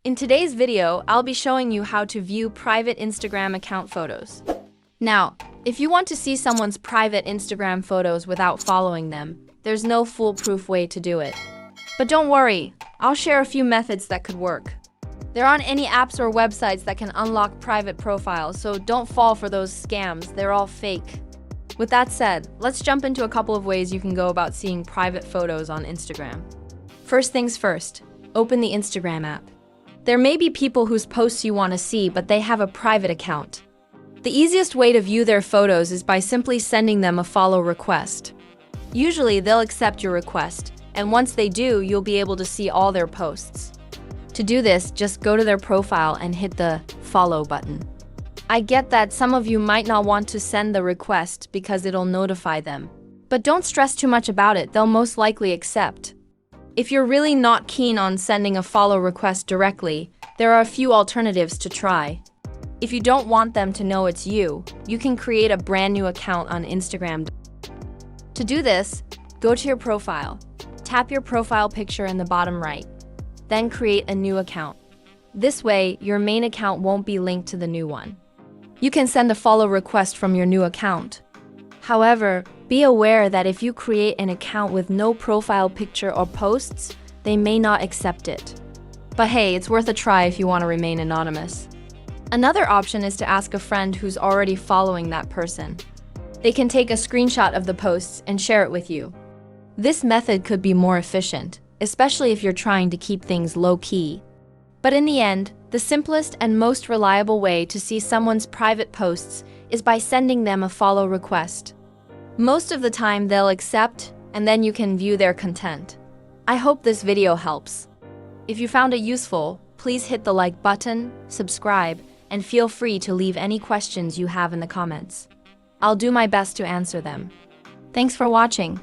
In today's video, I'll be showing you how to view private Instagram account photos. Now, if you want to see someone's private Instagram photos without following them, there's no foolproof way to do it. But don't worry, I'll share a few methods that could work. There aren't any apps or websites that can unlock private profiles, so don't fall for those scams, they're all fake. With that said, let's jump into a couple of ways you can go about seeing private photos on Instagram. First things first, open the Instagram app. There may be people whose posts you want to see, but they have a private account. The easiest way to view their photos is by simply sending them a follow request. Usually, they'll accept your request, and once they do, you'll be able to see all their posts. To do this, just go to their profile and hit the follow button. I get that some of you might not want to send the request because it'll notify them. But don't stress too much about it, they'll most likely accept. If you're really not keen on sending a follow request directly, there are a few alternatives to try. If you don't want them to know it's you, you can create a brand new account on Instagram. To do this, go to your profile, tap your profile picture in the bottom right, then create a new account. This way, your main account won't be linked to the new one. You can send a follow request from your new account. However, be aware that if you create an account with no profile picture or posts, they may not accept it. But hey, it's worth a try if you want to remain anonymous. Another option is to ask a friend who's already following that person. They can take a screenshot of the posts and share it with you. This method could be more efficient, especially if you're trying to keep things low-key. But in the end, the simplest and most reliable way to see someone's private posts is by sending them a follow request. Most of the time they'll accept, and then you can view their content. I hope this video helps. If you found it useful, please hit the like button, subscribe, and feel free to leave any questions you have in the comments. I'll do my best to answer them. Thanks for watching.